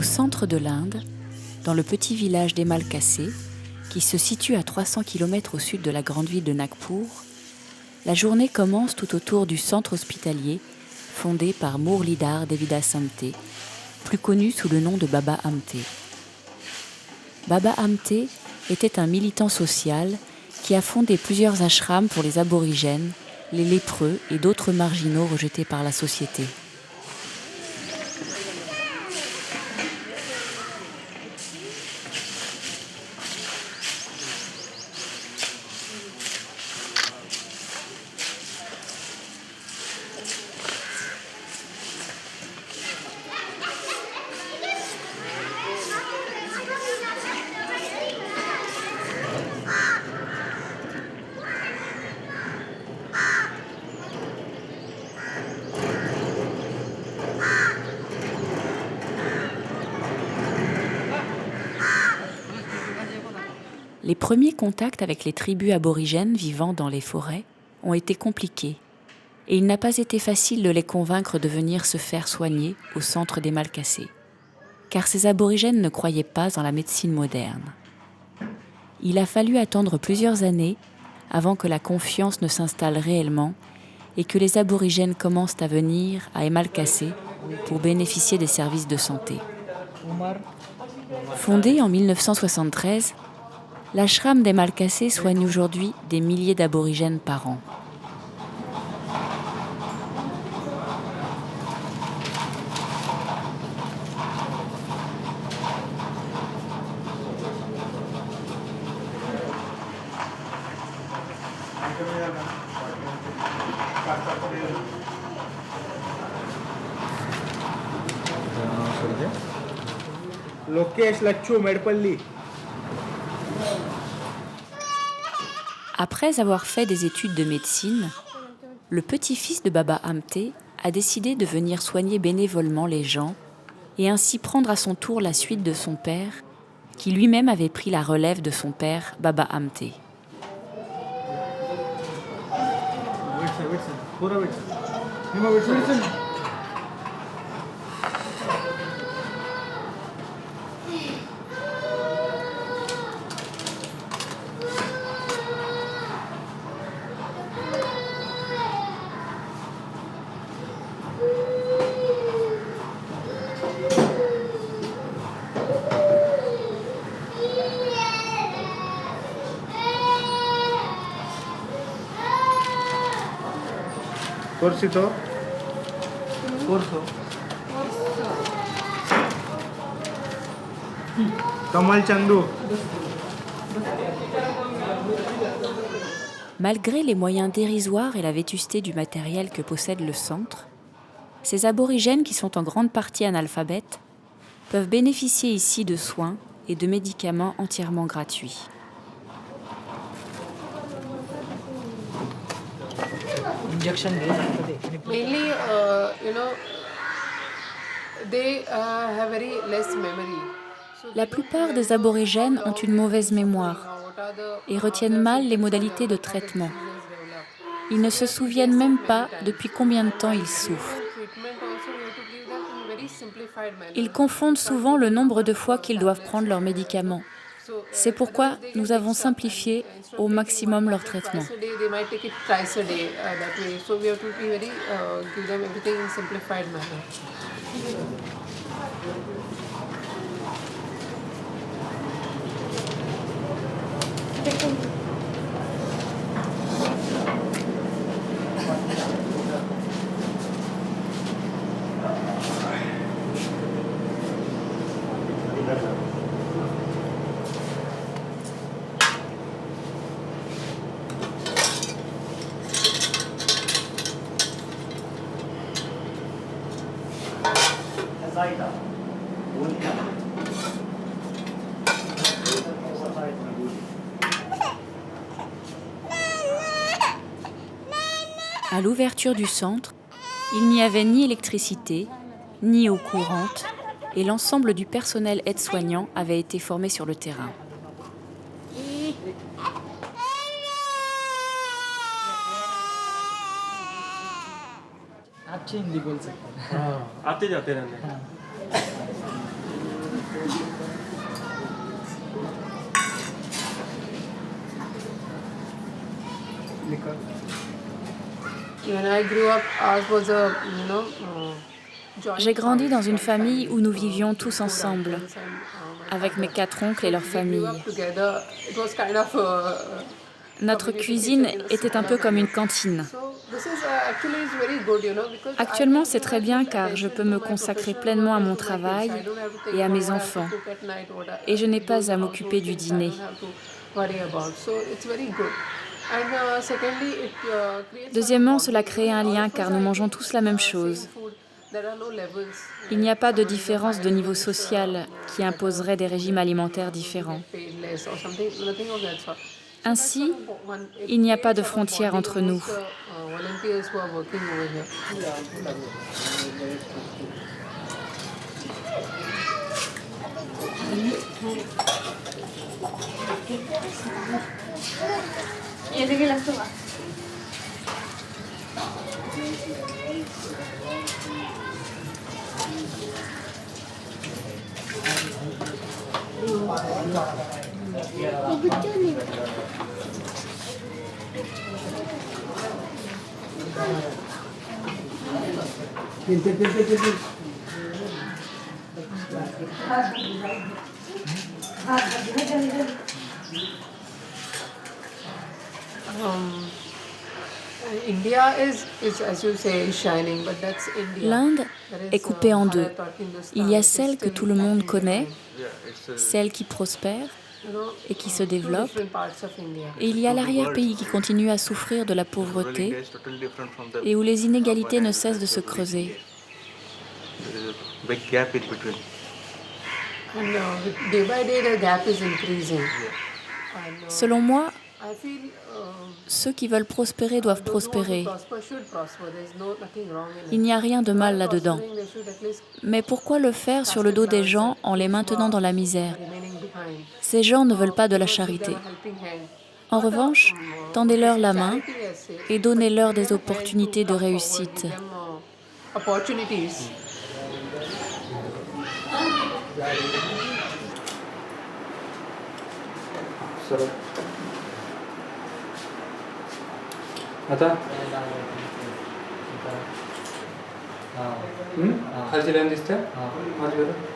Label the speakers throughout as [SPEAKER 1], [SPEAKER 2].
[SPEAKER 1] centre de l'Inde, dans le petit village d'Emalkasé, qui se situe à 300 km au sud de la grande ville de Nagpur, la journée commence tout autour du centre hospitalier fondé par Murlidhar Devidasamte, plus connu sous le nom de Baba Amte. Baba Amte était un militant social qui a fondé plusieurs ashrams pour les aborigènes, les lépreux et d'autres marginaux rejetés par la société. Les premiers contacts avec les tribus aborigènes vivant dans les forêts ont été compliqués et il n'a pas été facile de les convaincre de venir se faire soigner au centre d'Emalkasé, car ces aborigènes ne croyaient pas en la médecine moderne. Il a fallu attendre plusieurs années avant que la confiance ne s'installe réellement et que les aborigènes commencent à venir à Emalkasé pour bénéficier des services de santé. Fondé en 1973, l'ashram d'Emalkasé soigne aujourd'hui des milliers d'aborigènes par an.
[SPEAKER 2] Lokesh Lachu Medpalli.
[SPEAKER 1] Après avoir fait des études de médecine, le petit-fils de Baba Amte a décidé de venir soigner bénévolement les gens et ainsi prendre à son tour la suite de son père, qui lui-même avait pris la relève de son père, Baba Amte.
[SPEAKER 2] Corsito. Corso. Kamal Chandu.
[SPEAKER 1] Malgré les moyens dérisoires et la vétusté du matériel que possède le centre, ces aborigènes, qui sont en grande partie analphabètes, peuvent bénéficier ici de soins et de médicaments entièrement gratuits.
[SPEAKER 3] Mainly, they have very less memory.
[SPEAKER 1] La plupart des aborigènes ont une mauvaise mémoire et retiennent mal les modalités de traitement. Ils ne se souviennent même pas depuis combien de temps ils souffrent. Ils confondent souvent le nombre de fois qu'ils doivent prendre leurs médicaments. C'est pourquoi nous avons simplifié au maximum leur traitement. À l'ouverture du centre, il n'y avait ni électricité, ni eau courante, et l'ensemble du personnel aide-soignant avait été formé sur le terrain.
[SPEAKER 4] आते जाते रहते हैं
[SPEAKER 2] Liquor.
[SPEAKER 3] When I grew up, ours was a, joint
[SPEAKER 1] J'ai grandi dans une
[SPEAKER 3] house.
[SPEAKER 1] famille où nous vivions tous ensemble,
[SPEAKER 3] Uncles and, my
[SPEAKER 1] avec mes
[SPEAKER 3] father.
[SPEAKER 1] 4 oncles et leurs
[SPEAKER 3] We grew
[SPEAKER 1] familles.
[SPEAKER 3] up together. It was kind of a
[SPEAKER 1] Notre
[SPEAKER 3] community
[SPEAKER 1] cuisine
[SPEAKER 3] kitchen in a
[SPEAKER 1] était un
[SPEAKER 3] small
[SPEAKER 1] peu comme une
[SPEAKER 3] house.
[SPEAKER 1] cantine.
[SPEAKER 3] So this is actually is very good, because
[SPEAKER 1] Actuellement,
[SPEAKER 3] I
[SPEAKER 1] c'est
[SPEAKER 3] can
[SPEAKER 1] très
[SPEAKER 3] give
[SPEAKER 1] bien
[SPEAKER 3] full
[SPEAKER 1] car je
[SPEAKER 3] attention
[SPEAKER 1] peux
[SPEAKER 3] to
[SPEAKER 1] me
[SPEAKER 3] my
[SPEAKER 1] consacrer
[SPEAKER 3] professional
[SPEAKER 1] pleinement à
[SPEAKER 3] work
[SPEAKER 1] mon
[SPEAKER 3] and to my kids.
[SPEAKER 1] travail
[SPEAKER 3] I don't have to think
[SPEAKER 1] et à
[SPEAKER 3] about
[SPEAKER 1] mes
[SPEAKER 3] what I have to
[SPEAKER 1] enfants.
[SPEAKER 3] cook at night,
[SPEAKER 1] Et je n'ai
[SPEAKER 3] do
[SPEAKER 1] pas
[SPEAKER 3] the
[SPEAKER 1] à
[SPEAKER 3] household
[SPEAKER 1] m'occuper du
[SPEAKER 3] things I
[SPEAKER 1] dîner.
[SPEAKER 3] don't have to worry about. So it's very good. And secondly, it creates a
[SPEAKER 1] Deuxièmement,
[SPEAKER 3] bonding.
[SPEAKER 1] cela crée un
[SPEAKER 3] All
[SPEAKER 1] lien
[SPEAKER 3] of us
[SPEAKER 1] car
[SPEAKER 3] are
[SPEAKER 1] nous mangeons
[SPEAKER 3] eating
[SPEAKER 1] tous la même
[SPEAKER 3] same
[SPEAKER 1] chose.
[SPEAKER 3] food. There are no levels.
[SPEAKER 1] Il n'y a pas de
[SPEAKER 3] Someone is of
[SPEAKER 1] différence
[SPEAKER 3] higher
[SPEAKER 1] de niveau
[SPEAKER 3] level is,
[SPEAKER 1] social qui imposerait des régimes alimentaires différents.
[SPEAKER 3] get paid less or something, nothing of that sort. So that's
[SPEAKER 1] Ainsi,
[SPEAKER 3] sort of one, it
[SPEAKER 1] il n'y a pas de
[SPEAKER 3] creates sort of
[SPEAKER 1] frontières
[SPEAKER 3] bonding
[SPEAKER 1] entre nous.
[SPEAKER 3] amongst the volunteers who are working over here. India is as you say shining, but that's India.
[SPEAKER 1] L'Inde
[SPEAKER 3] There
[SPEAKER 1] est
[SPEAKER 3] is,
[SPEAKER 1] coupée en deux.
[SPEAKER 3] Bharat or Hindustan,
[SPEAKER 1] Il y a
[SPEAKER 3] which is
[SPEAKER 1] celle que
[SPEAKER 3] still
[SPEAKER 1] tout le monde
[SPEAKER 3] lacking
[SPEAKER 1] connaît,
[SPEAKER 3] behind.
[SPEAKER 1] celle qui prospère et qui se
[SPEAKER 3] Two
[SPEAKER 1] développe,
[SPEAKER 3] different parts of India.
[SPEAKER 1] et il y a l'arrière-pays qui continue à souffrir de la pauvreté et où les inégalités ne cessent de se creuser.
[SPEAKER 4] Big gap in between.
[SPEAKER 3] And day by day the gap is increasing. And
[SPEAKER 1] Selon moi,
[SPEAKER 3] I feel
[SPEAKER 1] ceux qui veulent prospérer doivent
[SPEAKER 3] those who want to
[SPEAKER 1] prospérer.
[SPEAKER 3] prosper should prosper. There's nothing wrong in
[SPEAKER 1] Il
[SPEAKER 3] it.
[SPEAKER 1] n'y a rien de mal
[SPEAKER 3] While
[SPEAKER 1] là-dedans.
[SPEAKER 3] prospering, they should at least
[SPEAKER 1] Mais pourquoi le faire sur le dos des gens en les maintenant dans la misère?
[SPEAKER 3] remaining behind.
[SPEAKER 1] Ces gens ne veulent pas de la charité.
[SPEAKER 3] Give them a helping hand.
[SPEAKER 1] En revanche, tendez-leur la main
[SPEAKER 3] Charity, I say,
[SPEAKER 1] et donnez-leur des
[SPEAKER 3] give them a hand
[SPEAKER 1] opportunités
[SPEAKER 3] to
[SPEAKER 1] de
[SPEAKER 3] come forward,
[SPEAKER 1] réussite.
[SPEAKER 3] give them, opportunities.
[SPEAKER 2] Sir. आता खालची लाईन दिसते माझी बरं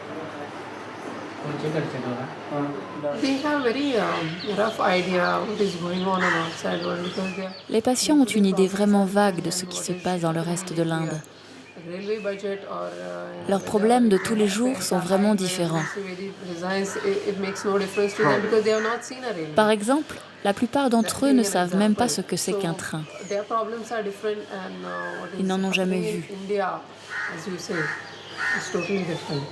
[SPEAKER 3] They have very rough idea what is going on outside world because they are
[SPEAKER 1] Les patients ont une idée vraiment vague de ce qui se passe dans le reste de l'Inde.
[SPEAKER 3] railway budget or
[SPEAKER 1] Leurs problèmes de tous les jours sont vraiment différents.
[SPEAKER 3] it makes no difference to them because they have not seen a railway.
[SPEAKER 1] Par exemple, la plupart d'entre eux ne savent même pas ce que c'est qu'un train.
[SPEAKER 3] Their problems are different and what
[SPEAKER 1] Ils
[SPEAKER 3] is
[SPEAKER 1] n'en ont jamais
[SPEAKER 3] happening
[SPEAKER 1] vu.
[SPEAKER 3] in India, as you say, is totally different.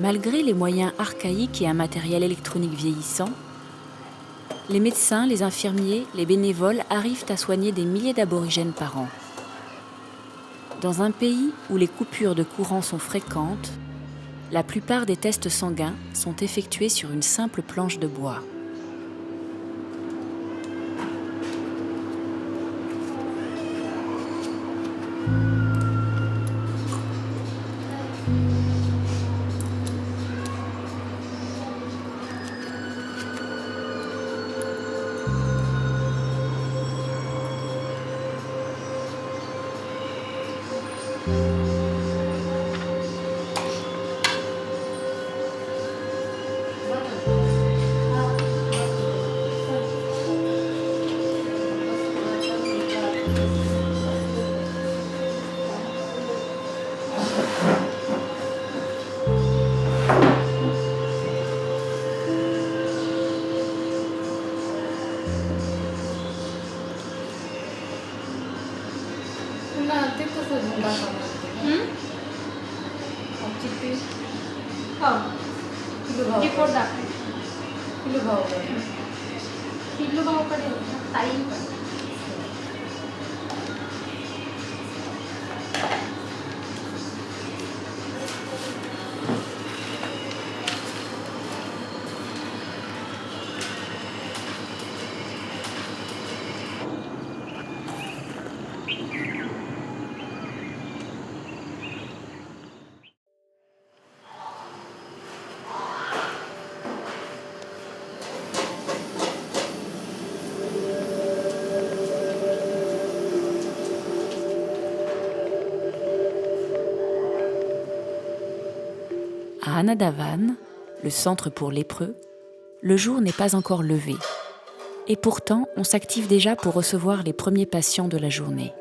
[SPEAKER 1] Malgré les moyens archaïques et un matériel électronique vieillissant, les médecins, les infirmiers, les bénévoles arrivent à soigner des milliers d'aborigènes par an. Dans un pays où les coupures de courant sont fréquentes, la plupart des tests sanguins sont effectués sur une simple planche de bois. À Anadavan, le centre pour lépreux, le jour n'est pas encore levé. Et pourtant, on s'active déjà pour recevoir les premiers patients de la journée.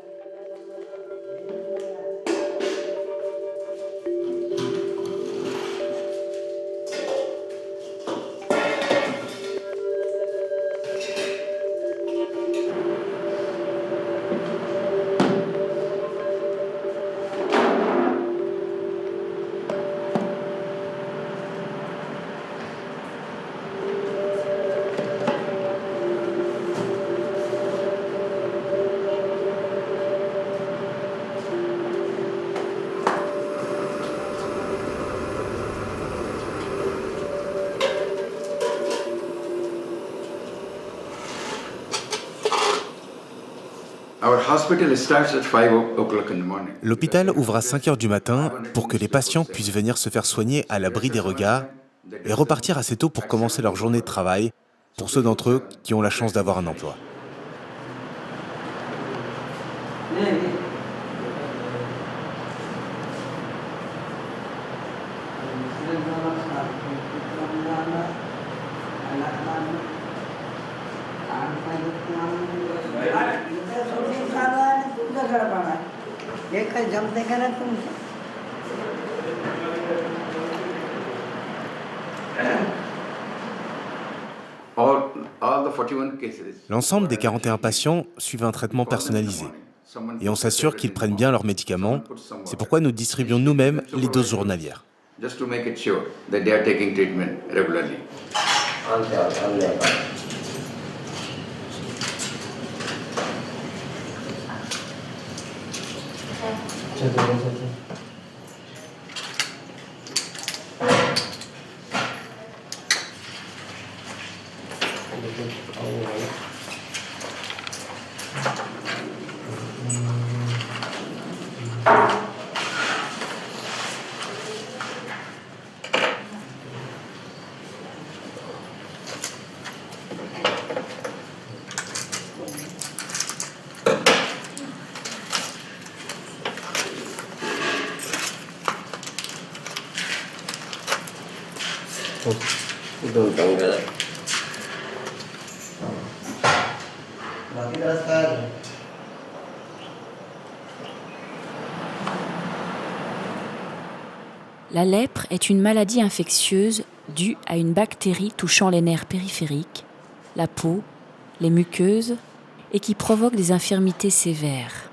[SPEAKER 5] L'hôpital ouvre à 5 heures du matin pour que les patients puissent venir se faire soigner à l'abri des regards et repartir assez tôt pour commencer leur journée de travail, pour ceux d'entre eux qui ont la chance d'avoir un emploi. L'ensemble des 41 patients suivent un traitement personnalisé et on s'assure qu'ils prennent bien leurs médicaments. C'est pourquoi nous distribuons nous-mêmes les doses journalières. La lèpre est une maladie infectieuse due à une bactérie touchant les nerfs périphériques, la peau, les muqueuses et qui provoque des infirmités sévères.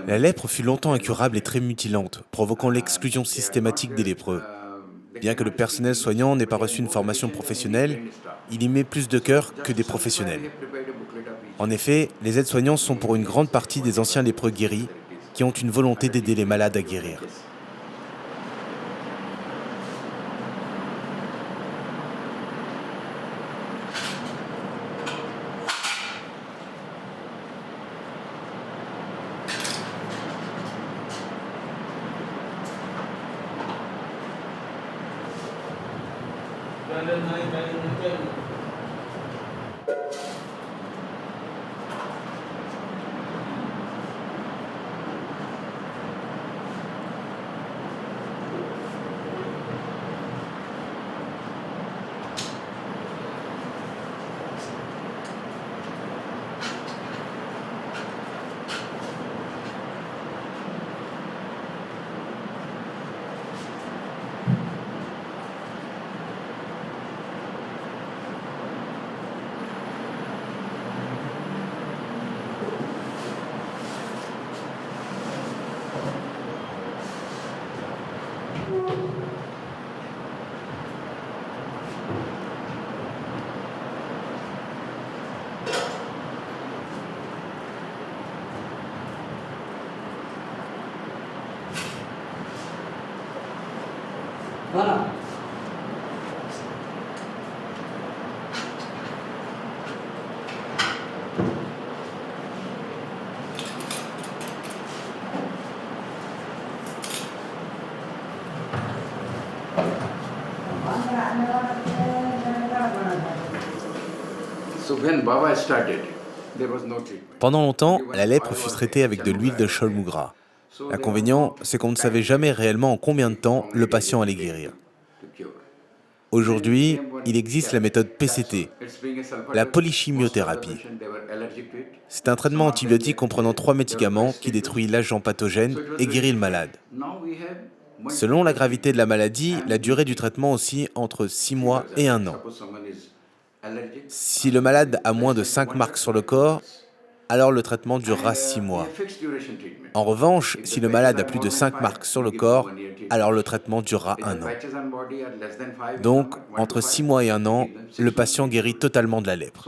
[SPEAKER 5] La lèpre fut longtemps incurable et très mutilante, provoquant l'exclusion systématique des lépreux. Bien que le personnel soignant n'ait pas reçu une formation professionnelle, il y met plus de cœur que des professionnels. En effet, les aides-soignants sont pour une grande partie des anciens lépreux guéris qui ont une volonté d'aider les malades à guérir.
[SPEAKER 2] Voilà.
[SPEAKER 6] So when Baba started, there was no treatment.
[SPEAKER 5] Pendant longtemps, la lèpre fut traitée avec de l'huile de Cholmugra. L'inconvénient, c'est qu'on ne savait jamais réellement en combien de temps le patient allait guérir. Aujourd'hui, il existe la méthode PCT, la polychimiothérapie. C'est un traitement antibiotique comprenant 3 médicaments qui détruit l'agent pathogène et guérit le malade. Selon la gravité de la maladie, la durée du traitement oscille entre 6 mois et 1 an. Si le malade a moins de 5 marques sur le corps, alors le traitement durera 6 mois. En revanche, si le malade a plus de 5 marques sur le corps, alors le traitement durera 1 an. Donc, entre 6 mois et 1 an, le patient guérit totalement de la lèpre.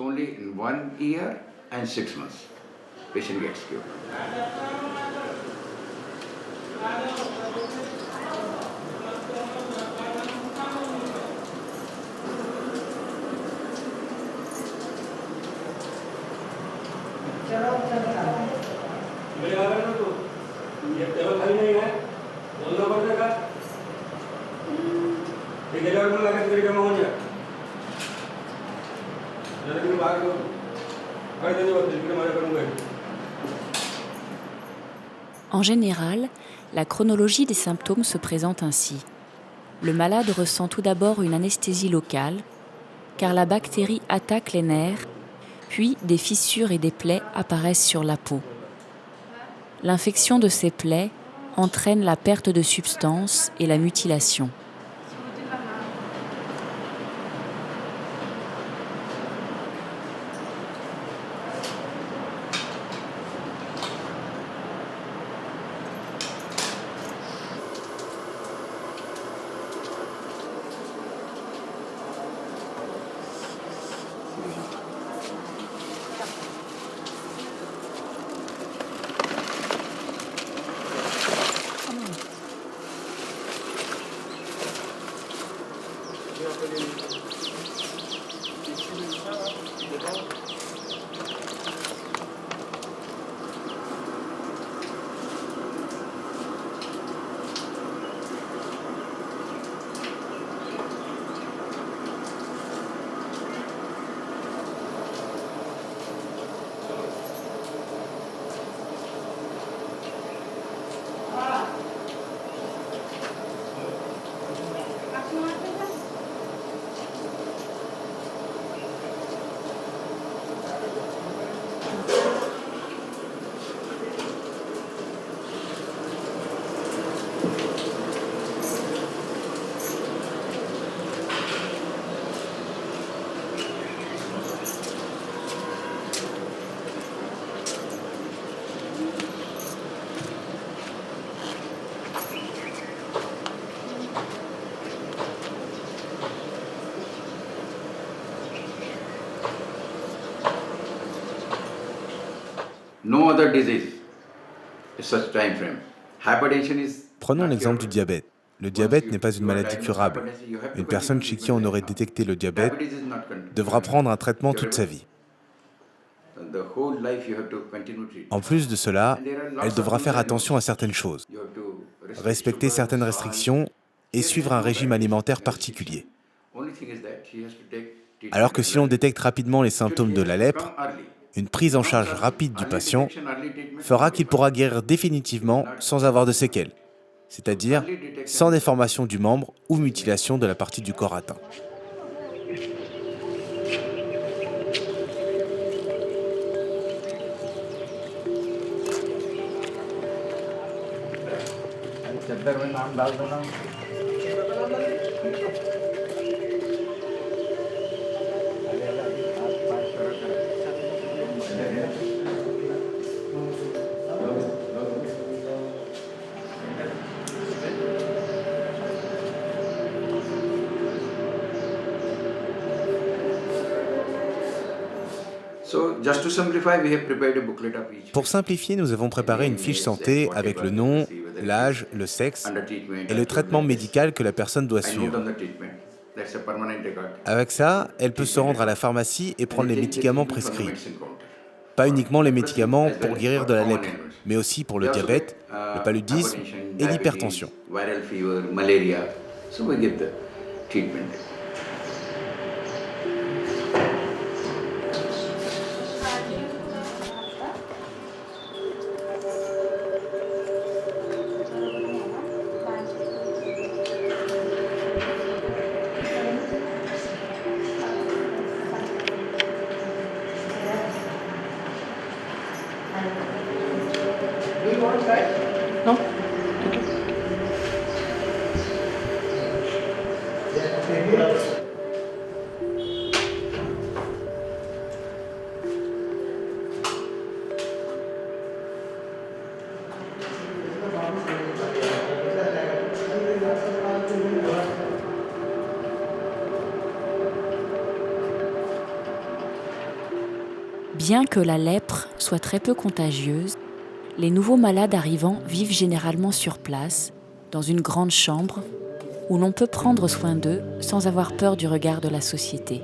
[SPEAKER 1] En général, la chronologie des symptômes se présente ainsi. Le malade ressent tout d'abord une anesthésie locale, car la bactérie attaque les nerfs, puis des fissures et des plaies apparaissent sur la peau. L'infection de ces plaies entraîne la perte de substance et la mutilation.
[SPEAKER 6] No other disease is such time frame. Hypertension is.
[SPEAKER 5] Prenons l'exemple du diabète. Le diabète n'est pas une maladie curable. Une personne chez qui on aurait détecté le diabète devra prendre un traitement toute sa vie. En plus de cela, elle devra faire attention à certaines choses, respecter certaines restrictions et suivre un régime alimentaire particulier.
[SPEAKER 6] Only thing is that he has to take treatment
[SPEAKER 5] Alors que si l'on détecte rapidement les symptômes de la lèpre,
[SPEAKER 6] from early.
[SPEAKER 5] une prise en charge rapide du
[SPEAKER 6] Early
[SPEAKER 5] patient
[SPEAKER 6] detection, early treatment,
[SPEAKER 5] fera qu'il pourra guérir définitivement sans avoir de séquelles, c'est-à-dire sans déformation du membre ou mutilation de la partie du corps atteint.
[SPEAKER 6] So, just to simplify, we have prepared a booklet of each
[SPEAKER 5] Pour simplifier, nous avons préparé une fiche santé avec le nom, l'âge, le sexe
[SPEAKER 6] under treatment
[SPEAKER 5] et le traitement médical que la personne doit
[SPEAKER 6] I note
[SPEAKER 5] suivre.
[SPEAKER 6] on the treatment. That's a permanent record.
[SPEAKER 5] Avec ça, elle peut se rendre à la pharmacie et prendre les médicaments prescrits. Pas uniquement les médicaments pour guérir de la lèpre, mais aussi pour le diabète, le paludisme et l'hypertension.
[SPEAKER 6] Viral fever, malaria. So we give the treatment.
[SPEAKER 1] Bien que la lèpre soit très peu contagieuse, les nouveaux malades arrivant vivent généralement sur place, dans une grande chambre, où l'on peut prendre soin d'eux sans avoir peur du regard de la société.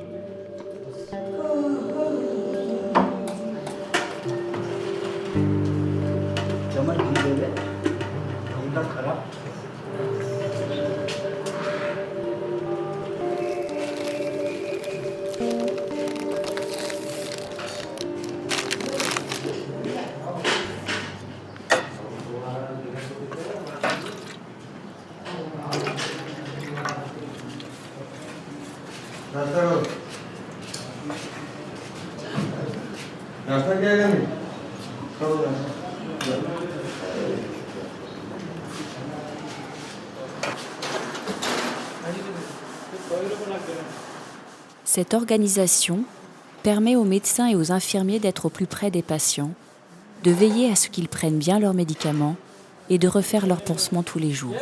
[SPEAKER 1] Cette organisation permet aux médecins et aux infirmiers d'être au plus près des patients, de veiller à ce qu'ils prennent bien leurs médicaments et de refaire leurs pansements tous les jours.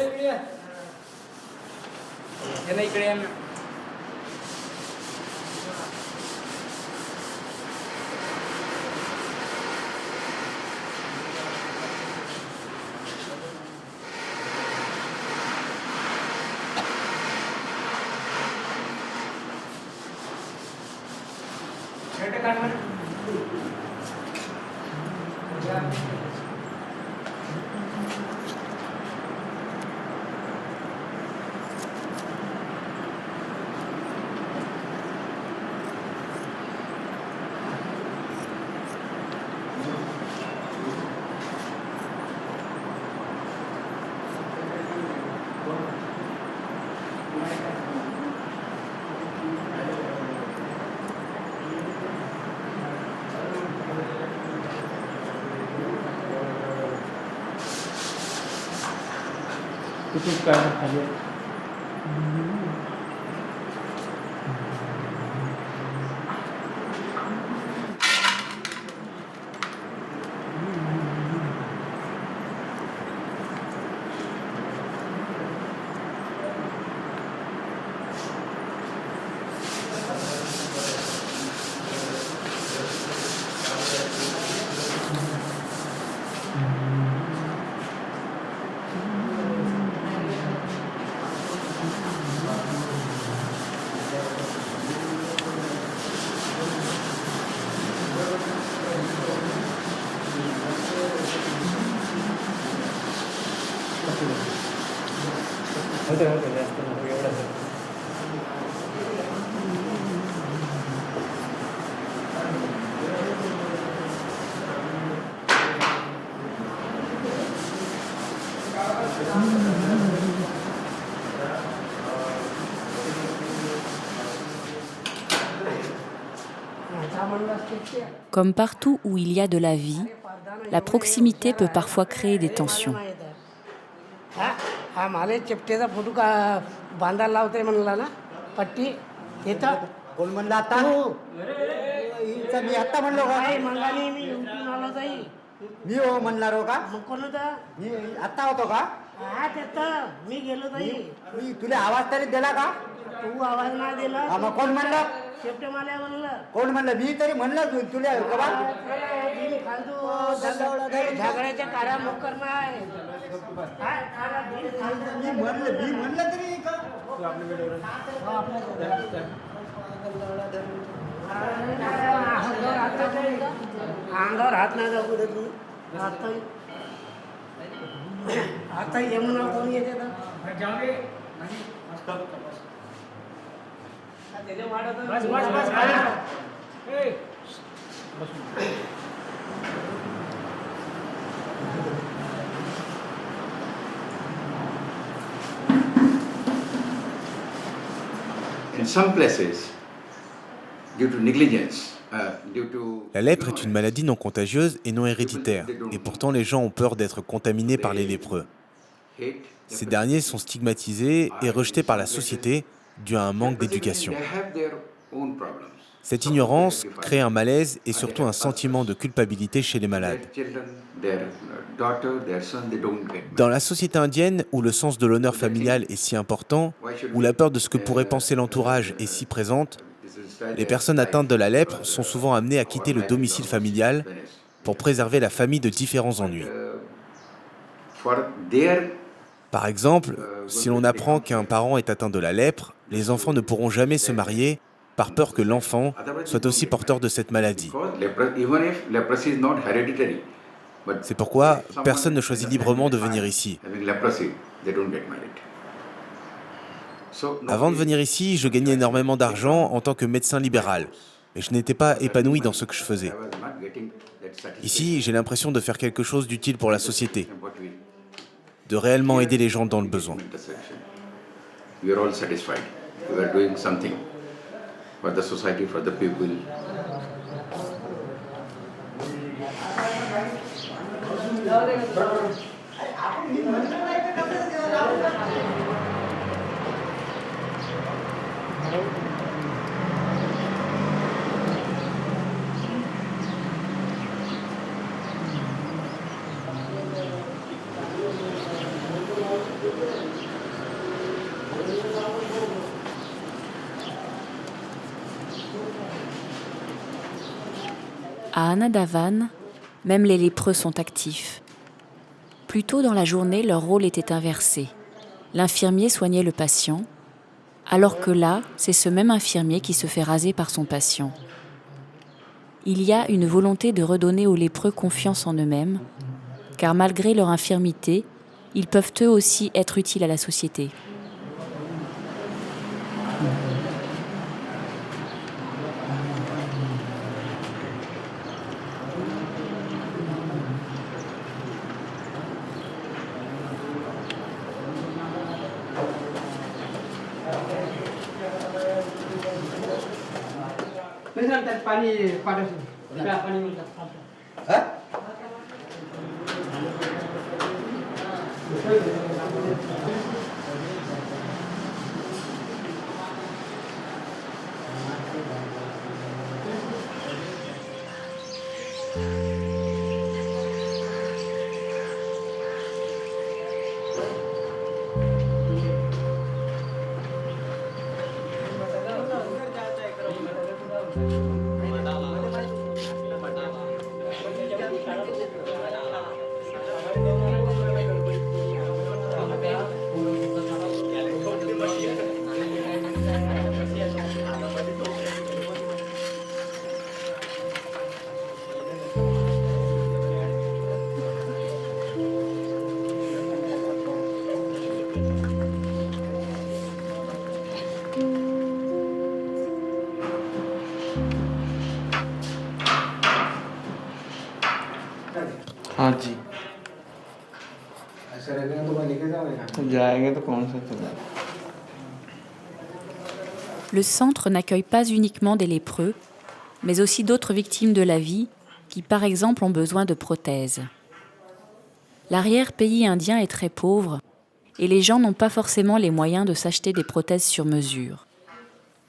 [SPEAKER 1] Comme partout où il y a de la vie, la proximité peut parfois créer des tensions.
[SPEAKER 7] हा माले चिपटेचा फोटो का बांधायला लावते म्हणला ना पट्टी येतं कोण म्हणलं आता मी आता म्हणलो का मंगाने मी उठून आलो जाई मी हो म्हणणार हो का मग कोण होता मी आता होतो का हा त्यात मी गेलो जाई मी तुला आवाज तरी दिला का तू आवाज नाही दिला मग कोण म्हणलं शेपटे माल्या म्हणलं कोण म्हणलं मी तरी म्हणलं तुला झगड्याच्या कारा मोकर नाही मी म्हणलं तरी अंगावर हात नाही जाऊ दे तू आता यमुना कोण येते
[SPEAKER 6] In some places, due to negligence,
[SPEAKER 5] La lèpre est une maladie non contagieuse et non héréditaire, et pourtant les gens ont peur d'être contaminés par les lépreux. Ces derniers sont stigmatisés et rejetés par la société dû à un manque d'éducation. Cette ignorance crée un malaise et surtout un sentiment de culpabilité chez les malades. Dans la société indienne, où le sens de l'honneur familial est si important, où la peur de ce que pourrait penser l'entourage est si présente, les personnes atteintes de la lèpre sont souvent amenées à quitter le domicile familial pour préserver la famille de différents ennuis. Par exemple, si l'on apprend qu'un parent est atteint de la lèpre, les enfants ne pourront jamais se marier par peur que l'enfant soit aussi porteur de cette maladie. C'est pourquoi personne ne choisit librement de venir ici. Avant de venir ici, je gagnais énormément d'argent en tant que médecin libéral, mais je n'étais pas épanoui dans ce que je faisais. Ici, j'ai l'impression de faire quelque chose d'utile pour la société, de réellement aider les gens dans le besoin.
[SPEAKER 1] À Anadavan, même les lépreux sont actifs. Plus tôt dans la journée, leur rôle était inversé. L'infirmier soignait le patient, alors que là, c'est ce même infirmier qui se fait raser par son patient. Il y a une volonté de redonner aux lépreux confiance en eux-mêmes, car malgré leur infirmité, ils peuvent eux aussi être utiles à la société.
[SPEAKER 2] हाँ जी ऐसा रहेगा तो मैं लिख जाएंगे तो कौन सा चला
[SPEAKER 1] Le centre n'accueille pas uniquement des lépreux, mais aussi d'autres victimes de la vie qui, par exemple, ont besoin de prothèses. L'arrière-pays indien est très pauvre et les gens n'ont pas forcément les moyens de s'acheter des prothèses sur mesure.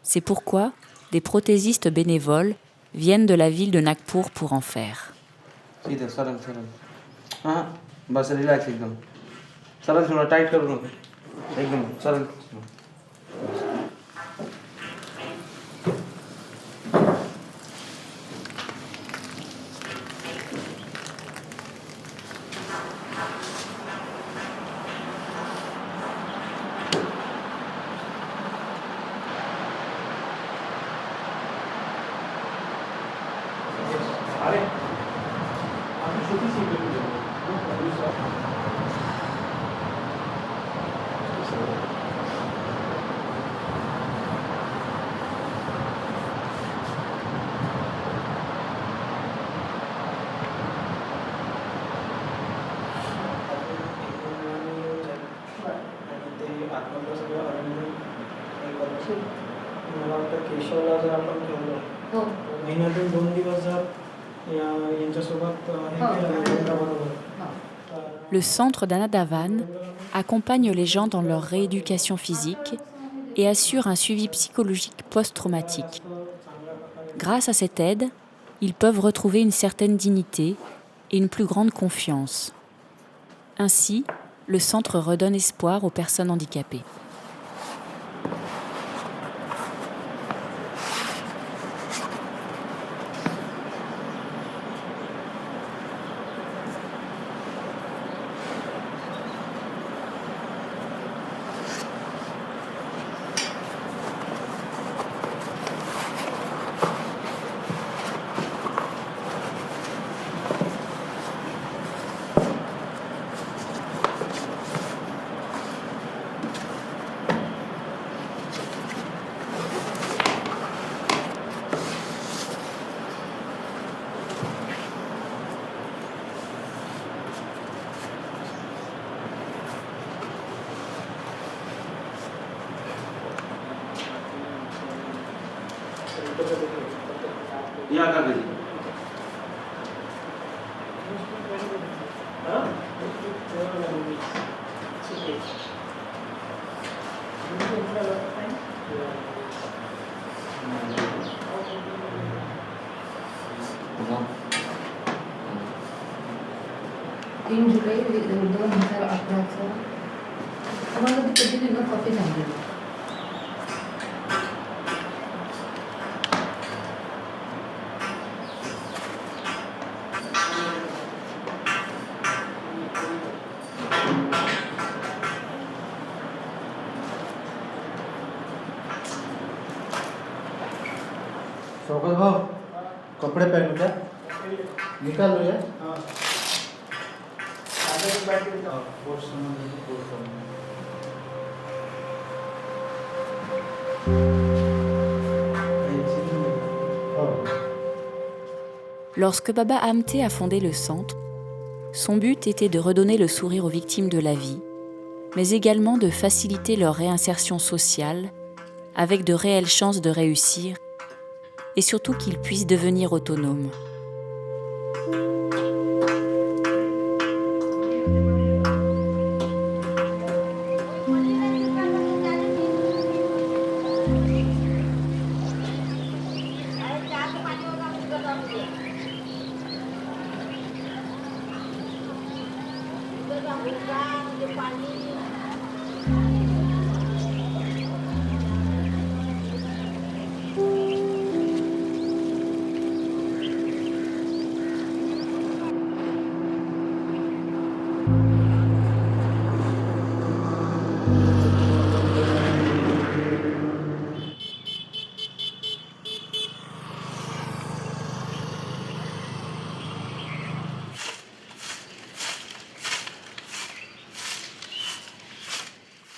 [SPEAKER 1] C'est pourquoi des prothésistes bénévoles viennent de la ville de Nagpur pour en faire.
[SPEAKER 2] सीधा सरल सरल हाँ बस रिलैक्स एकदम सरल थोड़ा टाइट करो ना एकदम सरल
[SPEAKER 8] मला वाटतं केशवला जर आपण ठेवलं महिन्यातून 2 दिवस जर यांच्यासोबत हे केलं बरोबर.
[SPEAKER 1] Le centre d'Anadavan accompagne les gens dans leur rééducation physique et assure un suivi psychologique post-traumatique. Grâce à cette aide, ils peuvent retrouver une certaine dignité et une plus grande confiance. Ainsi, le centre redonne espoir aux personnes handicapées.
[SPEAKER 6] यहाँ कर दीजिए
[SPEAKER 9] तीन जुलै 2018चा आम्हाला ती कधी कॉपी झाली.
[SPEAKER 7] शौकत भाव कपड़े पहनो क्या निकाल लो यार.
[SPEAKER 1] Lorsque Baba Amte a fondé le centre, son but était de redonner le sourire aux victimes de la vie, mais également de faciliter leur réinsertion sociale avec de réelles chances de réussir et surtout qu'ils puissent devenir autonomes.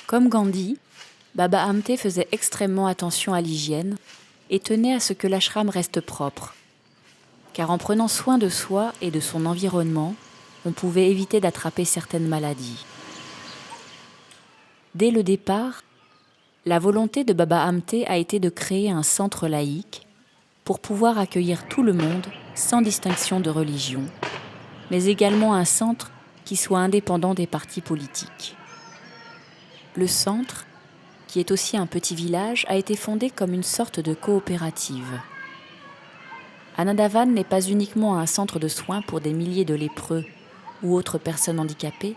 [SPEAKER 1] Comme Gandhi, Baba Amte faisait extrêmement attention à l'hygiène et tenait à ce que l'ashram reste propre. Car en prenant soin de soi et de son environnement, on pouvait éviter d'attraper certaines maladies. Dès le départ, la volonté de Baba Hamté a été de créer un centre laïque pour pouvoir accueillir tout le monde sans distinction de religion, mais également un centre qui soit indépendant des partis politiques. Le centre, qui est aussi un petit village, a été fondé comme une sorte de coopérative. Anandavan n'est pas uniquement un centre de soins pour des milliers de lépreux ou autres personnes handicapées,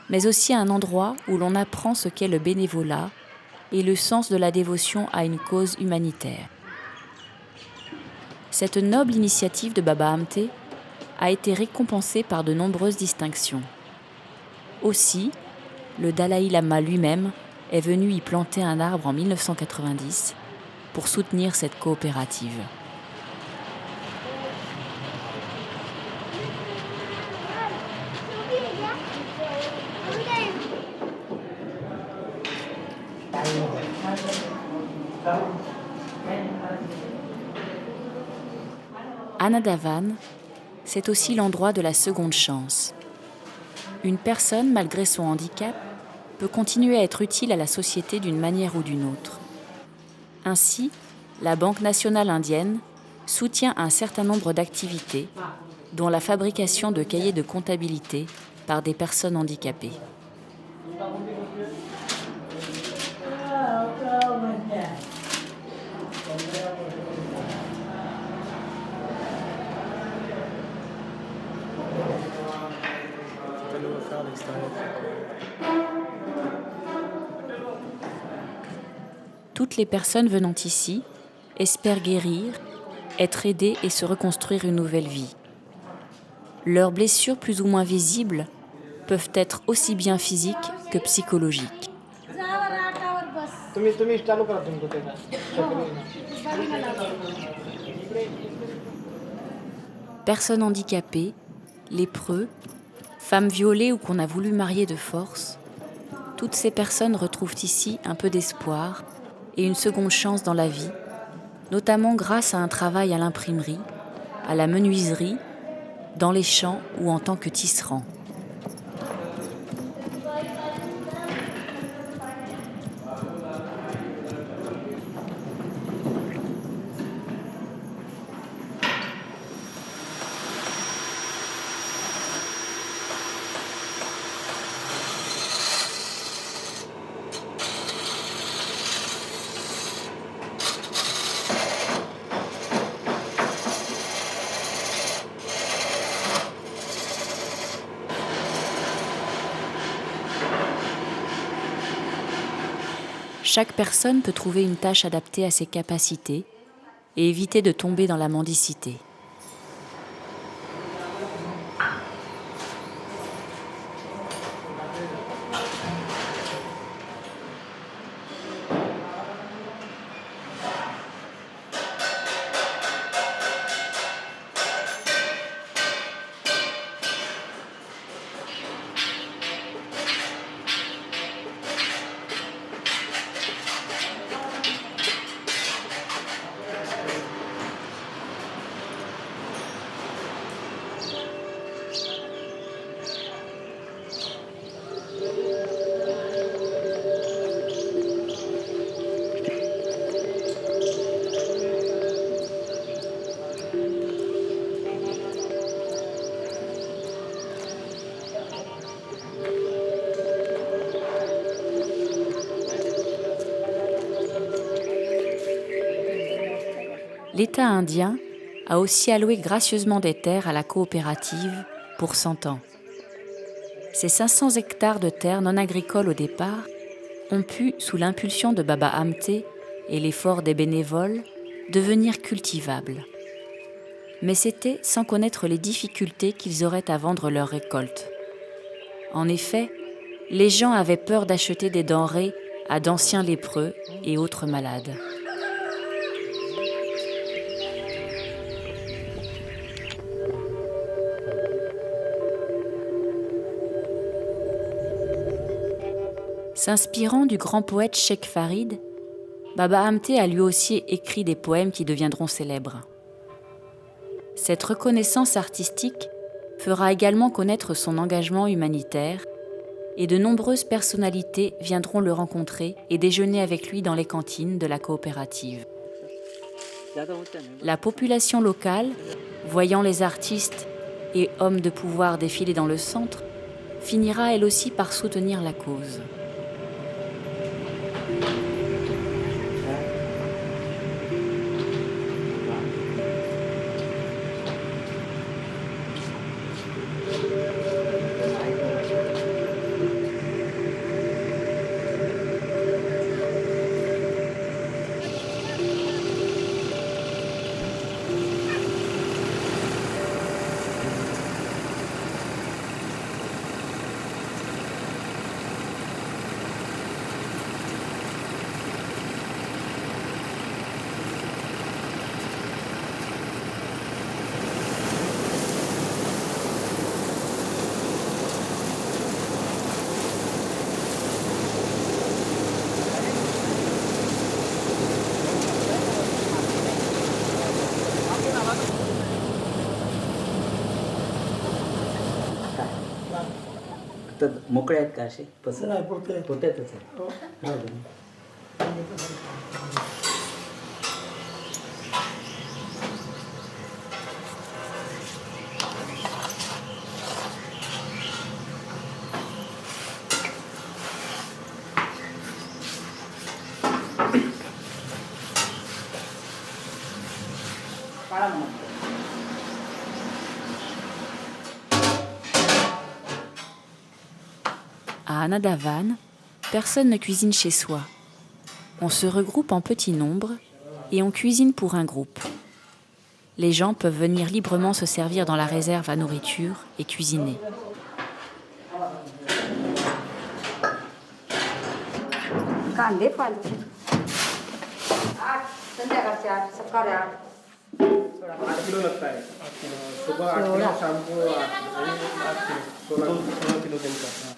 [SPEAKER 1] mais aussi un endroit où l'on apprend ce qu'est le bénévolat et le sens de la dévotion à une cause humanitaire. Cette noble initiative de Baba Hamté a été récompensée par de nombreuses distinctions. Aussi, le Dalai Lama lui-même est venu y planter un arbre en 1990 pour soutenir cette coopérative. Anandavan, c'est aussi l'endroit de la seconde chance. Une personne, malgré son handicap, peut continuer à être utile à la société d'une manière ou d'une autre. Ainsi, la Banque nationale indienne soutient un certain nombre d'activités, dont la fabrication de cahiers de comptabilité par des personnes handicapées. Toutes les personnes venant ici espèrent guérir, être aidées et se reconstruire une nouvelle vie. Leurs blessures plus ou moins visibles peuvent être aussi bien physiques que psychologiques. Personnes handicapées, lépreux, femmes violées ou qu'on a voulu marier de force, toutes ces personnes retrouvent ici un peu d'espoir et une seconde chance dans la vie, notamment grâce à un travail à l'imprimerie, à la menuiserie, dans les champs ou en tant que tisserand. Chaque personne peut trouver une tâche adaptée à ses capacités et éviter de tomber dans la mendicité. L'État indien a aussi alloué gracieusement des terres à la coopérative pour 100 ans. Ces 500 hectares de terres non agricoles au départ ont pu, sous l'impulsion de Baba Hamté et l'effort des bénévoles, devenir cultivables. Mais c'était sans connaître les difficultés qu'ils auraient à vendre leurs récoltes. En effet, les gens avaient peur d'acheter des denrées à d'anciens lépreux et autres malades. S'inspirant du grand poète Cheikh Farid, Baba Hamté a lui aussi écrit des poèmes qui deviendront célèbres. Cette reconnaissance artistique fera également connaître son engagement humanitaire et de nombreuses personnalités viendront le rencontrer et déjeuner avec lui dans les cantines de la coopérative. La population locale, voyant les artistes et hommes de pouvoir défiler dans le centre, finira elle aussi par soutenir la cause.
[SPEAKER 7] तर मोकळे आहेत का असे पसर
[SPEAKER 8] नाही पुरते
[SPEAKER 7] पोत्यातच आहे हो.
[SPEAKER 1] À Anadavan, personne ne cuisine chez soi. On se regroupe en petit nombre et on cuisine pour un groupe. Les gens peuvent venir librement se servir dans la réserve à nourriture et cuisiner.
[SPEAKER 9] कांदे पालक संध्याकाळचे 8 सकाळी 8
[SPEAKER 8] 8 किलो लगता है 8 किलो सुबह 8 किलो शाम को 16 किलो दिन का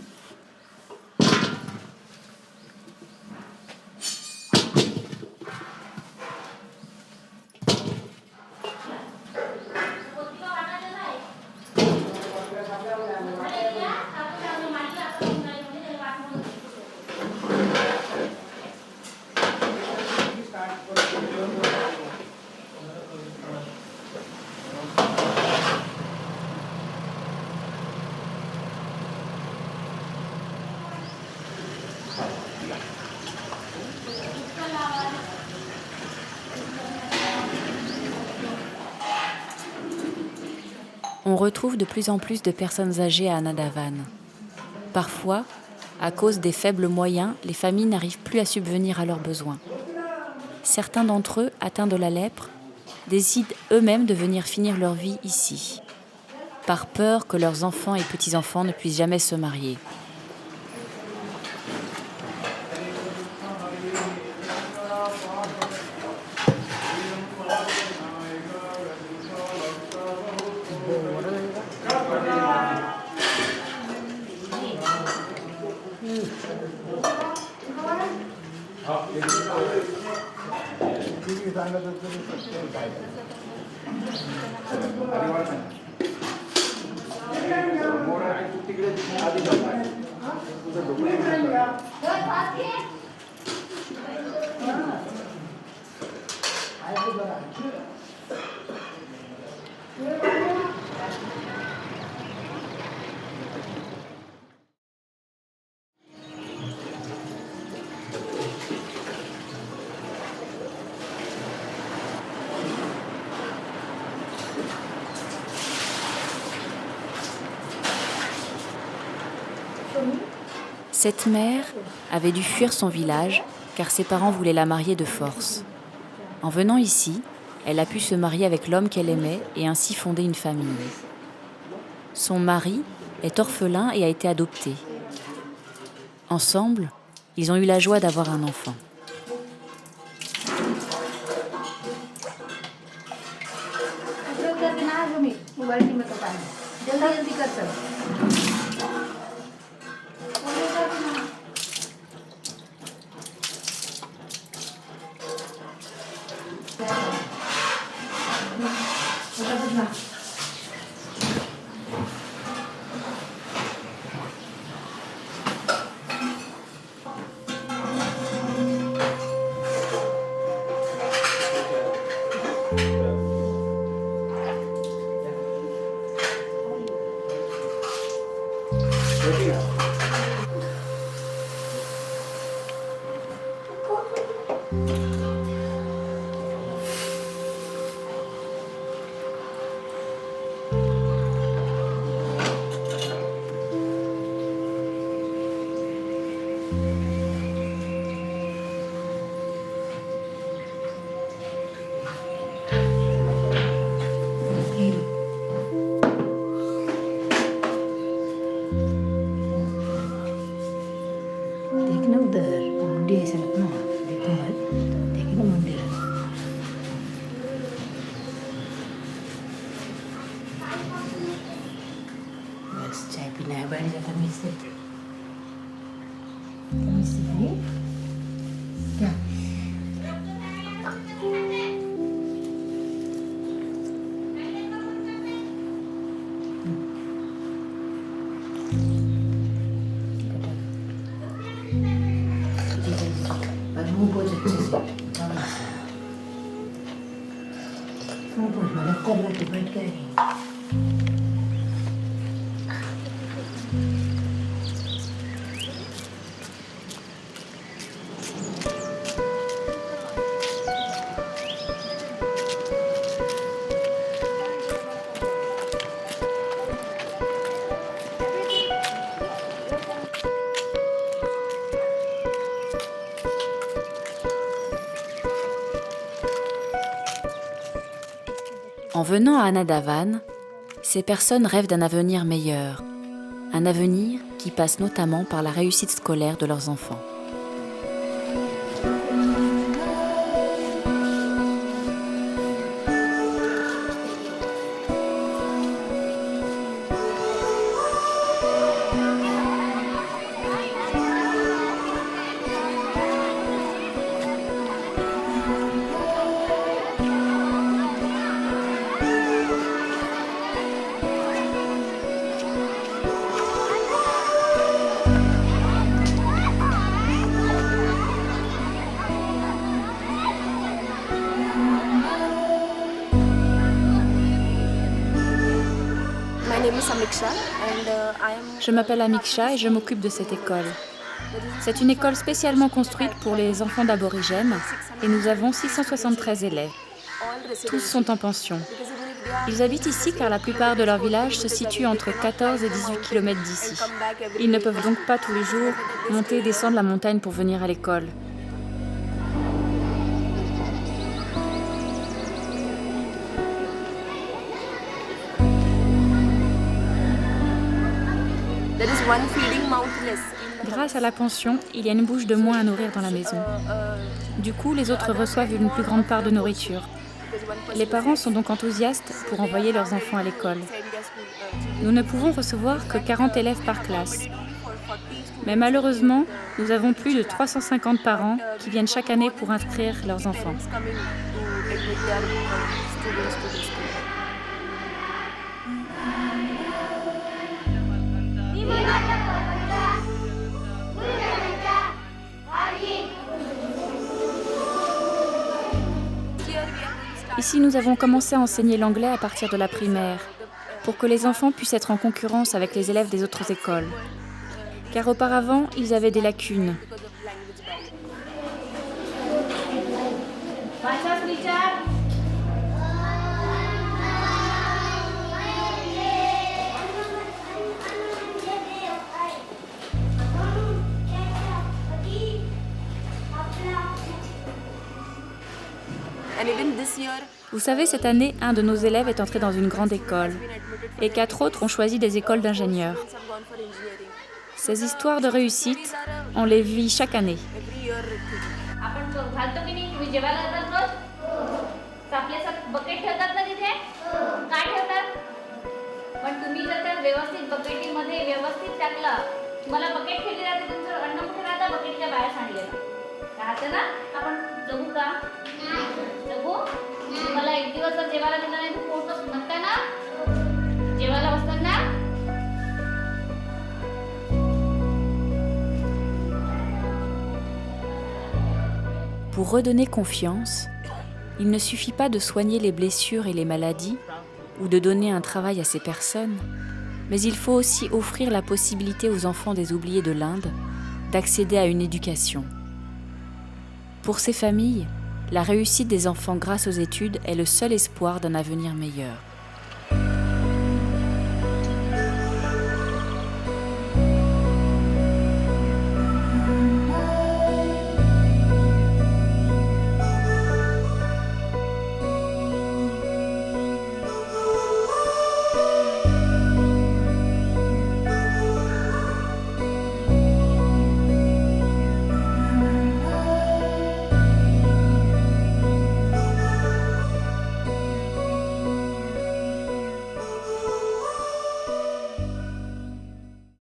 [SPEAKER 1] On retrouve de plus en plus de personnes âgées à Anadavan. Parfois, à cause des faibles moyens, les familles n'arrivent plus à subvenir à leurs besoins. Certains d'entre eux, atteints de la lèpre, décident eux-mêmes de venir finir leur vie ici, par peur que leurs enfants et petits-enfants ne puissent jamais se marier. Cette mère avait dû fuir son village car ses parents voulaient la marier de force. En venant ici, elle a pu se marier avec l'homme qu'elle aimait et ainsi fonder une famille. Son mari est orphelin et a été adopté. Ensemble, ils ont eu la joie d'avoir un enfant.
[SPEAKER 7] देखना उधर मुंडी ऐसे रखना देखो मत देखना मुंडी बस चाय पीना है बैठ जा तमीज से क्या मुंह बहुत अच्छे से मुंह बहुत मदद कर रहा तो बैठ गए
[SPEAKER 1] En venant à Annadavan, ces personnes rêvent d'un avenir meilleur, un avenir qui passe notamment par la réussite scolaire de leurs enfants.
[SPEAKER 10] Je m'appelle Amiksha et je m'occupe de cette école. C'est une école spécialement construite pour les enfants d'aborigènes et nous avons 673 élèves. Tous sont en pension. Ils habitent ici car la plupart de leur village se situe entre 14 et 18 km d'ici. Ils ne peuvent donc pas tous les jours monter et descendre la montagne pour venir à l'école. Grâce à la pension, il y a une bouche de moins à nourrir dans la maison. Du coup, les autres reçoivent une plus grande part de nourriture. Les parents sont donc enthousiastes pour envoyer leurs enfants à l'école. Nous ne pouvons recevoir que 40 élèves par classe. Mais malheureusement, nous avons plus de 350 parents qui viennent chaque année pour inscrire leurs enfants. Ici, nous avons commencé à enseigner l'anglais à partir de la primaire, pour que les enfants puissent être en concurrence avec les élèves des autres écoles. Car auparavant, ils avaient des lacunes. Vous savez, cette année, un de nos élèves est entré dans une grande école et 4 autres ont choisi des écoles d'ingénieurs. Ces histoires de réussite, on les vit chaque année.
[SPEAKER 1] Pour redonner confiance, Il ne suffit pas de soigner les blessures et les maladies ou de donner un travail à ces personnes, mais il faut aussi offrir la possibilité aux enfants des oubliés de l'Inde d'accéder à une éducation. Pour ces familles, la réussite des enfants grâce aux études est le seul espoir d'un avenir meilleur.